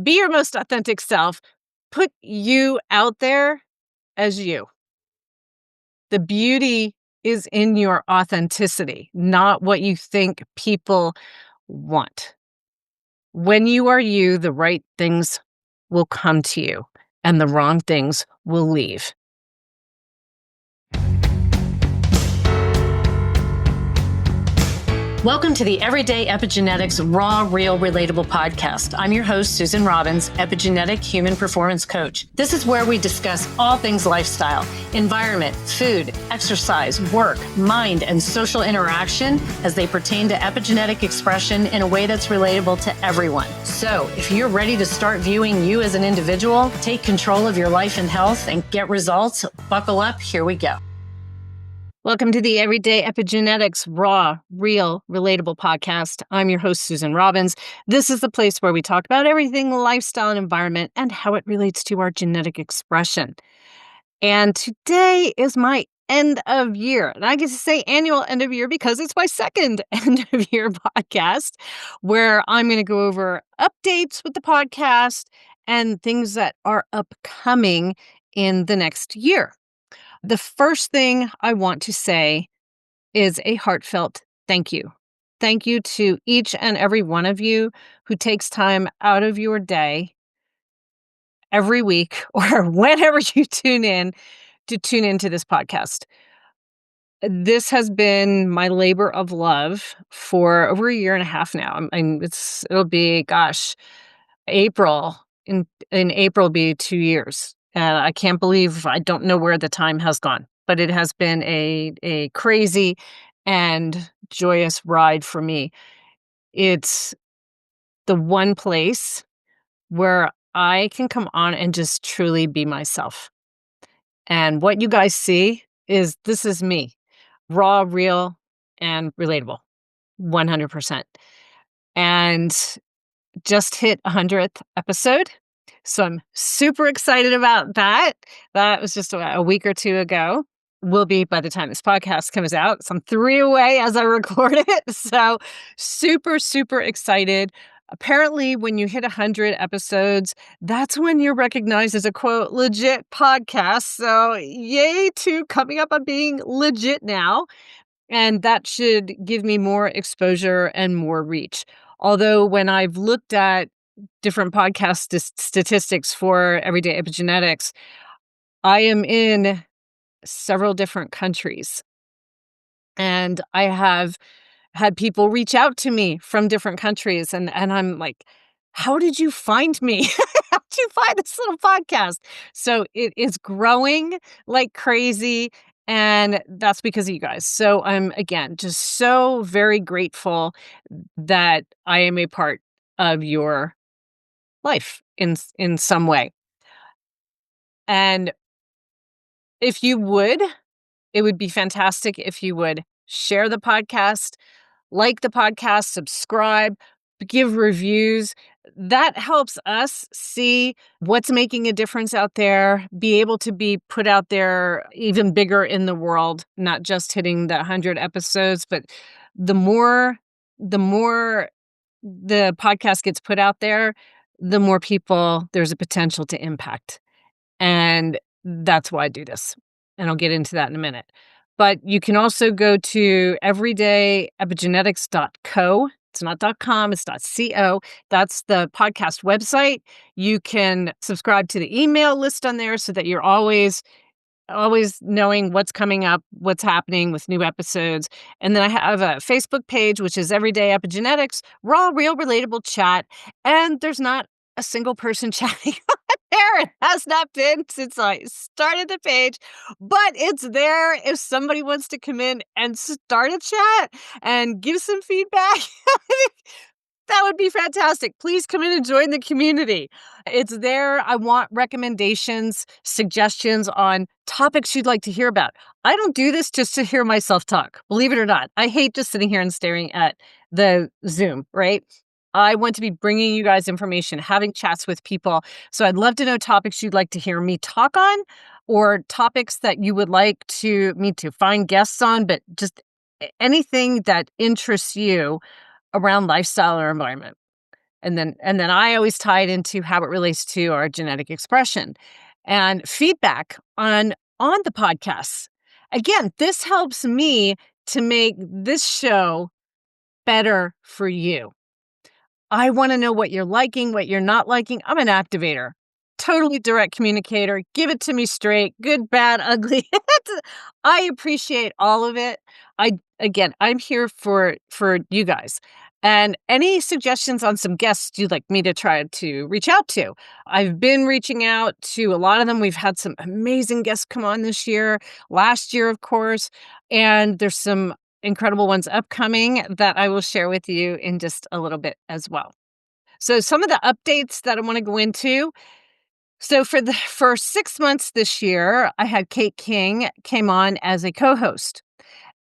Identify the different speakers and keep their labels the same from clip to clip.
Speaker 1: Be your most authentic self. Put you out there as you. The beauty is in your authenticity, not what you think people want. When you are you, the right things will come to you and the wrong things will leave. Welcome to the Everyday Epigenetics Raw, Real, Relatable podcast. I'm your host, Susan Robbins, epigenetic human performance coach. This is where we discuss all things lifestyle, environment, food, exercise, work, mind, and social interaction as they pertain to epigenetic expression in a way that's relatable to everyone. So if you're ready to start viewing you as an individual, take control of your life and health, and get results, buckle up, here we go. Welcome to the Everyday Epigenetics Raw, Real, Relatable podcast. I'm your host, Susan Robbins. This is the place where we talk about everything lifestyle and environment and how it relates to our genetic expression. And today is my end of year. And I get to say annual end of year because it's my second end of year podcast where I'm going to go over updates with the podcast and things that are upcoming in the next year. The first thing I want to say is a heartfelt thank you. Thank you to each and every one of you who takes time out of your day every week or whenever you tune in to tune into this podcast. This has been my labor of love for over a year and a half now. It'll be, April. In April will be 2 years. I can't believe I don't know where the time has gone, but it has been a crazy and joyous ride for me. It's the one place where I can come on and just truly be myself. And what you guys see is this is me, raw, real, and relatable, 100%. And just hit 100th episode. So I'm super excited about that. That was just a week or two ago. Will be by the time this podcast comes out. So I'm 3 away as I record it. So super, super excited. Apparently, when you hit 100 episodes, that's when you're recognized as a quote, legit podcast. So yay to coming up on being legit now. And that should give me more exposure and more reach. Although when I've looked at different podcast statistics for Everyday Epigenetics, I am in several different countries. And I have had people reach out to me from different countries. And I'm like, how did you find me? How did you find this little podcast? So it is growing like crazy. And that's because of you guys. So I'm, again, just so very grateful that I am a part of your life in some way. And if you would, it would be fantastic if you would share the podcast, like the podcast, subscribe, give reviews. That helps us see what's making a difference out there, be able to be put out there even bigger in the world, not just hitting the 100 episodes, but the more the podcast gets put out there, the more people there's a potential to impact. And that's why I do this. And I'll get into that in a minute. But you can also go to everydayepigenetics.co. It's not .com, it's .co. That's the podcast website. You can subscribe to the email list on there so that you're always knowing what's coming up, what's happening with new episodes. And then I have a Facebook page, which is Everyday Epigenetics, Raw, Real, Relatable Chat. And there's not a single person chatting there. It has not been since I started the page, but it's there if somebody wants to come in and start a chat and give some feedback. That would be fantastic. Please come in and join the community. It's there. I want recommendations, suggestions on topics you'd like to hear about. I don't do this just to hear myself talk, believe it or not. I hate just sitting here and staring at the Zoom, right? I want to be bringing you guys information, having chats with people. So I'd love to know topics you'd like to hear me talk on or topics that you would like me to find guests on, but just anything that interests you around lifestyle or environment. And then I always tie it into how it relates to our genetic expression and feedback on the podcasts. Again, this helps me to make this show better for you. I want to know what you're liking, what you're not liking. I'm an activator, totally direct communicator. Give it to me straight, good, bad, ugly. I appreciate all of it. I'm here for you guys. And any suggestions on some guests you'd like me to try to reach out to? I've been reaching out to a lot of them. We've had some amazing guests come on this year, last year, of course, and there's some incredible ones upcoming that I will share with you in just a little bit as well. So some of the updates that I want to go into. So for the first 6 months this year, I had Kate King came on as a co-host.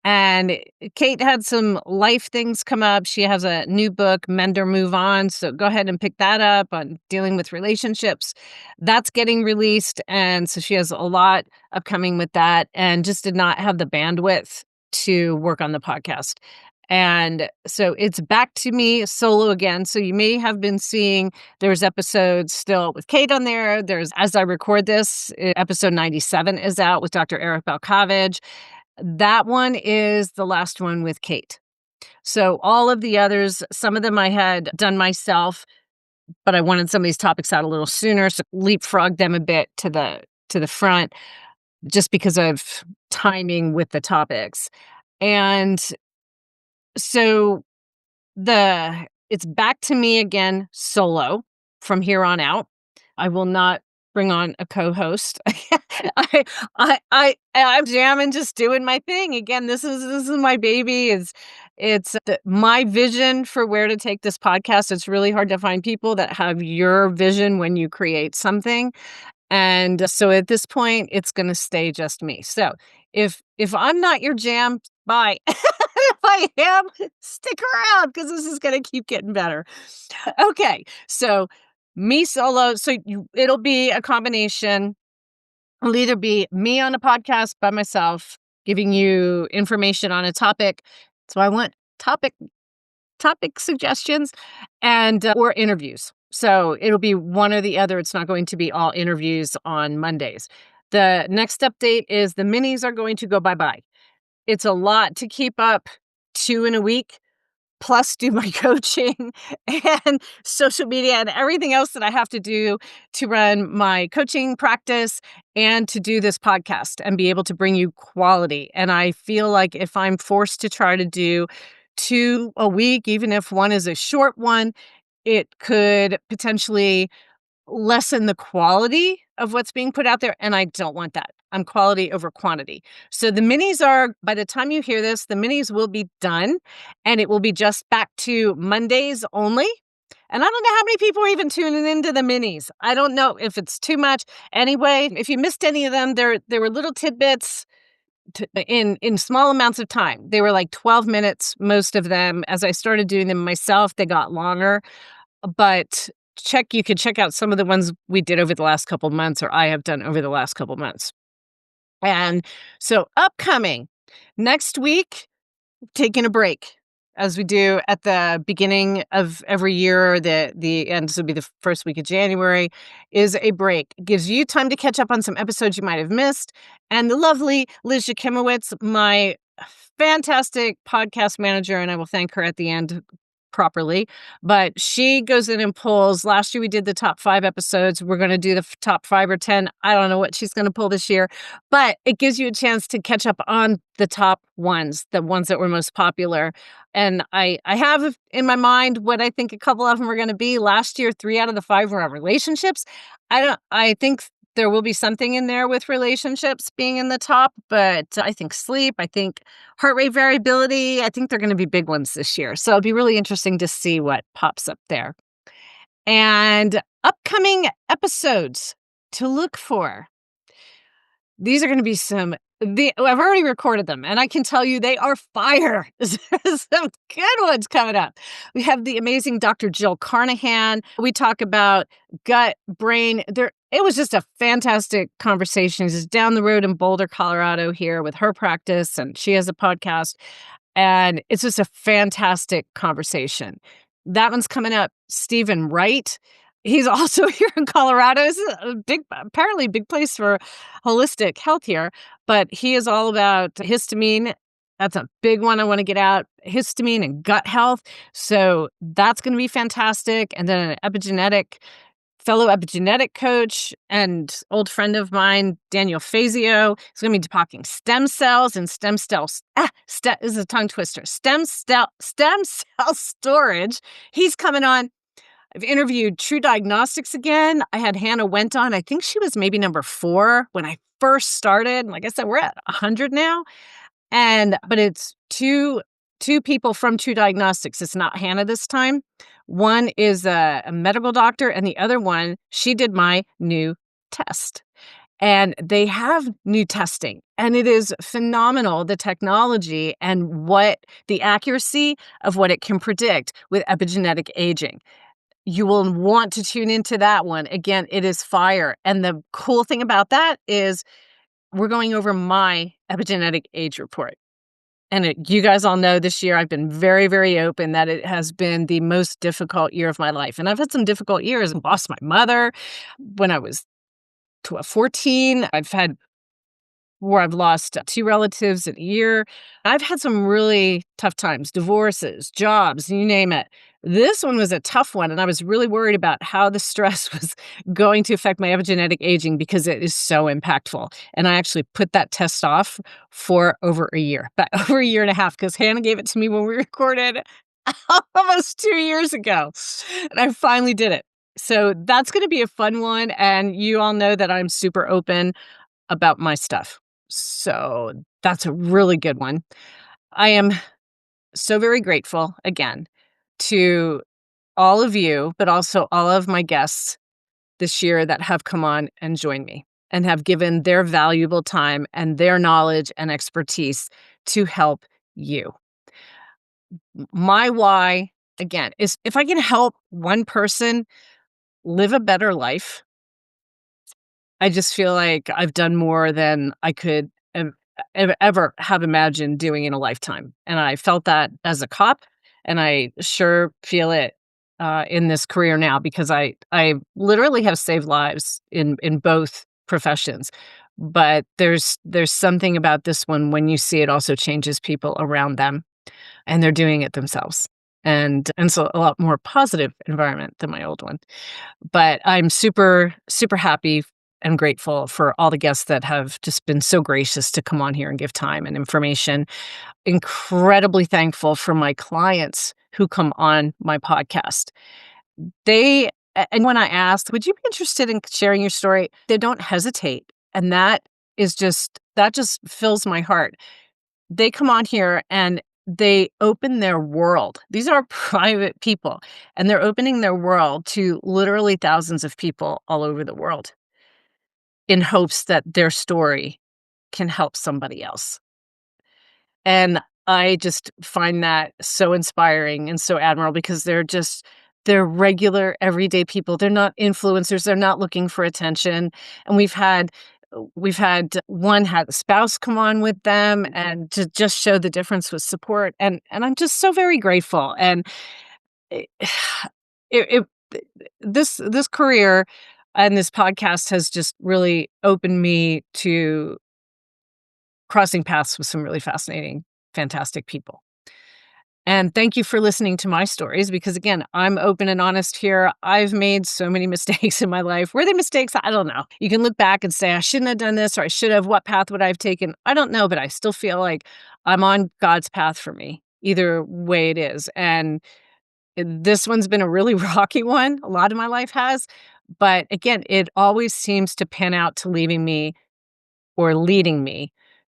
Speaker 1: And Kate had some life things come up. She has a new book, Mend or Move On. So go ahead and pick that up on dealing with relationships. That's getting released. And so she has a lot upcoming with that and just did not have the bandwidth to work on the podcast. And so it's back to me solo again. So you may have been seeing there's episodes still with Kate on there. There's, as I record this, episode 97 is out with Dr. Eric Balkovich. That one is the last one with Kate. So all of the others, some of them I had done myself, but I wanted some of these topics out a little sooner, so leapfrog them a bit to the front just because of timing with the topics. And so it's back to me again solo from here on out. I will not bring on a co-host. I'm jamming, just doing my thing. Again, this is my baby. It's my vision for where to take this podcast. It's really hard to find people that have your vision when you create something. And so at this point, it's going to stay just me. So if I'm not your jam, bye. If I am, stick around because this is going to keep getting better. Okay, so me solo. So it'll be a combination. It'll either be me on a podcast by myself, giving you information on a topic. So I want topic suggestions and or interviews. So it'll be one or the other. It's not going to be all interviews on Mondays. The next update is the minis are going to go bye-bye. It's a lot to keep up 2 in a week, plus do my coaching and social media and everything else that I have to do to run my coaching practice and to do this podcast and be able to bring you quality. And I feel like if I'm forced to try to do 2 a week, even if one is a short one, it could potentially lessen the quality of what's being put out there. And I don't want that. I'm quality over quantity. So the minis are, by the time you hear this, the minis will be done and it will be just back to Mondays only. And I don't know how many people are even tuning into the minis. I don't know if it's too much. Anyway, if you missed any of them, there were little tidbits in small amounts of time. They were like 12 minutes, most of them. As I started doing them myself, they got longer. But you could check out some of the ones we did over the last couple months, or I have done over the last couple months. And so upcoming next week, taking a break as we do at the beginning of every year. The end, this will be the first week of January, is a break. It gives you time to catch up on some episodes you might have missed. And the lovely Liz Jakimowicz, my fantastic podcast manager, and I will thank her at the end properly, but she goes in and pulls. Last year we did the top 5 episodes. We're going to do the top 5 or 10. I don't know what she's going to pull this year, but it gives you a chance to catch up on the top ones, the ones that were most popular. And I have in my mind what I think a couple of them are going to be. Last year, 3 out of the 5 were our relationships. I think there will be something in there with relationships being in the top, but I think sleep, I think heart rate variability, I think they're going to be big ones this year. So it'll be really interesting to see what pops up there. And upcoming episodes to look for. These are going to be I've already recorded them, and I can tell you they are fire. There's some good ones coming up. We have the amazing Dr. Jill Carnahan. We talk about gut, brain. It was just a fantastic conversation. She's down the road in Boulder, Colorado here with her practice, and she has a podcast. And it's just a fantastic conversation.
Speaker 2: That one's coming up. Stephen Wright. He's also here in Colorado. This is apparently a big place for holistic health here, but he is all about histamine. That's a big one I want to get out. Histamine and gut health. So that's going to be fantastic. And then an fellow epigenetic coach and old friend of mine, Daniel Fazio, is going to be talking stem cells and stem cells. This is a tongue twister. Stem cell storage. He's coming on. I've interviewed True Diagnostics again. I had Hannah Went on. I think she was maybe number 4 when I first started. Like I said, we're at 100 now. But it's two people from True Diagnostics. It's not Hannah this time. One is a medical doctor, and the other one, she did my new test. And they have new testing, and it is phenomenal, the technology and what the accuracy of what it can predict with epigenetic aging. You will want to tune into that one. Again, it is fire. And the cool thing about that is we're going over my epigenetic age report. And you guys all know this year I've been very, very open that it has been the most difficult year of my life. And I've had some difficult years. I lost my mother when I was 14. I've had where I've lost 2 relatives in a year. I've had some really tough times, divorces, jobs, you name it. This one was a tough one, and I was really worried about how the stress was going to affect my epigenetic aging because it is so impactful. And I actually put that test off for over a year, but over a year and a half, because Hannah gave it to me when we recorded almost 2 years ago. And I finally did it. So that's going to be a fun one. And you all know that I'm super open about my stuff. So that's a really good one. I am so very grateful again to all of you, but also all of my guests this year that have come on and joined me and have given their valuable time and their knowledge and expertise to help you. My why, again, is if I can help one person live a better life, I just feel like I've done more than I could ever have imagined doing in a lifetime. And I felt that as a cop, and I sure feel it in this career now because I literally have saved lives in both professions. But there's something about this one when you see it also changes people around them, and they're doing it themselves. And so a lot more positive environment than my old one. But I'm super, super happy and grateful for all the guests that have just been so gracious to come on here and give time and information. Incredibly thankful for my clients who come on my podcast. And when I asked, would you be interested in sharing your story? They don't hesitate. And that just fills my heart. They come on here and they open their world. These are private people, and they're opening their world to literally thousands of people all over the world in hopes that their story can help somebody else. And I just find that so inspiring and so admirable because they're regular, everyday people. They're not influencers. They're not looking for attention. And we've had one had a spouse come on with them and to just show the difference with support. And I'm just so very grateful. And it, it this career and this podcast has just really opened me to crossing paths with some really fascinating, fantastic people. And thank you for listening to my stories because, again, I'm open and honest here. I've made so many mistakes in my life. Were they mistakes? I don't know. You can look back and say, I shouldn't have done this or I should have. What path would I have taken? I don't know, but I still feel like I'm on God's path for me, either way it is. And this one's been a really rocky one. A lot of my life has. But again, it always seems to pan out to leading me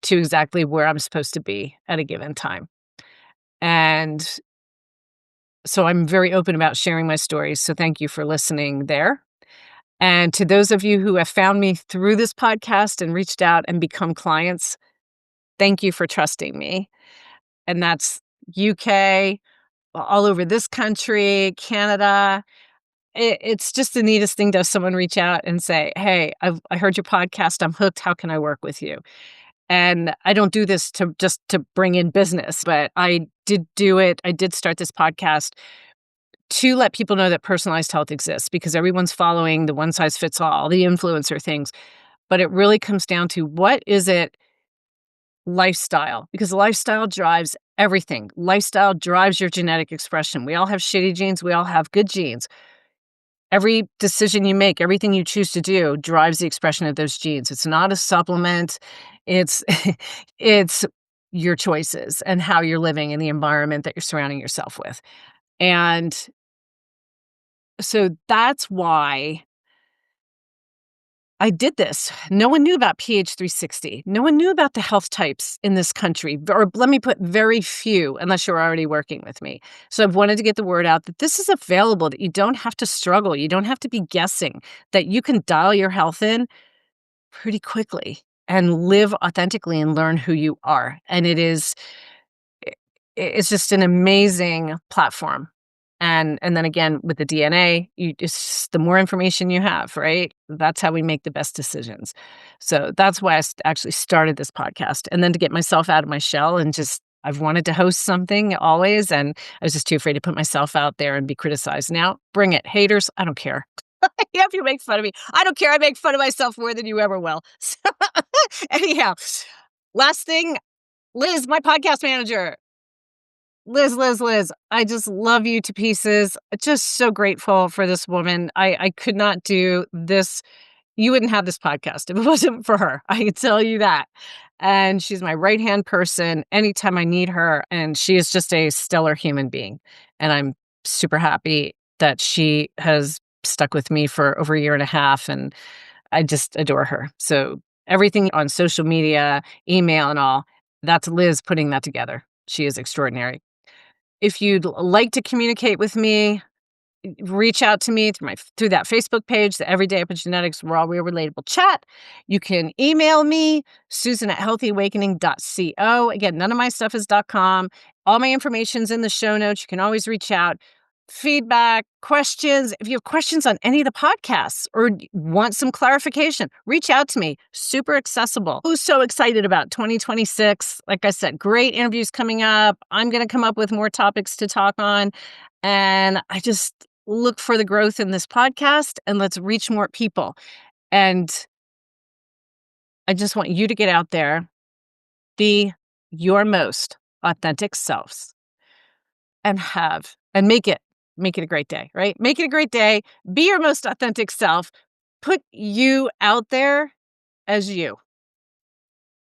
Speaker 2: to exactly where I'm supposed to be at a given time. And so I'm very open about sharing my stories. So thank you for listening there. And to those of you who have found me through this podcast and reached out and become clients, thank you for trusting me. And that's UK, all over this country, Canada. It's just the neatest thing to have someone reach out and say, hey, I heard your podcast. I'm hooked. How can I work with you? And I don't do this to bring in business, but I did do it. I did start this podcast to let people know that personalized health exists, because everyone's following the one size fits all, the influencer things. But it really comes down to, what is it? Lifestyle, because lifestyle drives everything. Lifestyle drives your genetic expression. We all have shitty genes. We all have good genes. Every decision you make, everything you choose to do drives the expression of those genes. It's not a supplement. It's it's your choices and how you're living and the environment that you're surrounding yourself with. And so that's why I did this. No one knew about pH 360. No one knew about the health types in this country, or let me put, very few, unless you're already working with me. So I've wanted to get the word out that this is available, that you don't have to struggle. You don't have to be guessing, that you can dial your health in pretty quickly and live authentically and learn who you are. And it's just an amazing platform. And then again, with the DNA, it's just the more information you have, right? That's how we make the best decisions. So that's why I actually started this podcast. And then to get myself out of my shell, and I've wanted to host something always, and I was just too afraid to put myself out there and be criticized. Now, bring it. Haters, I don't care. Yeah, if you make fun of me, I don't care. I make fun of myself more than you ever will. So, anyhow, last thing, Liz, my podcast manager. Liz, I just love you to pieces. Just so grateful for this woman. I could not do this. You wouldn't have this podcast if it wasn't for her. I can tell you that. And she's my right-hand person anytime I need her. And she is just a stellar human being. And I'm super happy that she has stuck with me for over a year and a half. And I just adore her. So everything on social media, email and all, that's Liz putting that together. She is extraordinary. If you'd like to communicate with me, reach out to me through that Facebook page, the Everyday Epigenetics Raw Real Relatable Chat. You can email me, susan@healthyawakening.co. Again, none of my stuff is .com. All my information's in the show notes. You can always reach out. Feedback, questions. If you have questions on any of the podcasts or want some clarification, reach out to me. Super accessible. Who's so excited about 2026? Like I said, great interviews coming up. I'm going to come up with more topics to talk on. And I just look for the growth in this podcast, and let's reach more people. And I just want you to get out there, be your most authentic selves, and make it a great day, right? Make it a great day. Be your most authentic self. Put you out there as you.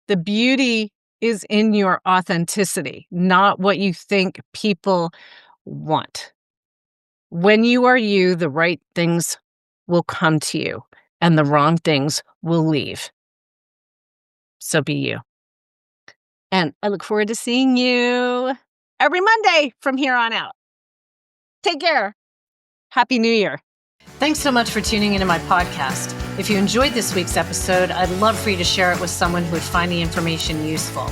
Speaker 2: The beauty is in your authenticity, not what you think people want. When you are you, the right things will come to you and the wrong things will leave. So be you. And I look forward to seeing you every Monday from here on out. Take care. Happy New Year.
Speaker 1: Thanks so much for tuning into my podcast. If you enjoyed this week's episode, I'd love for you to share it with someone who would find the information useful.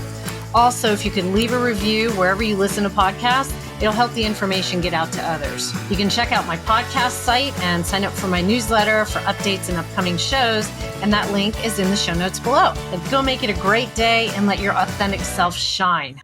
Speaker 1: Also, if you could leave a review wherever you listen to podcasts, it'll help the information get out to others. You can check out my podcast site and sign up for my newsletter for updates and upcoming shows, and that link is in the show notes below. And go make it a great day and let your authentic self shine.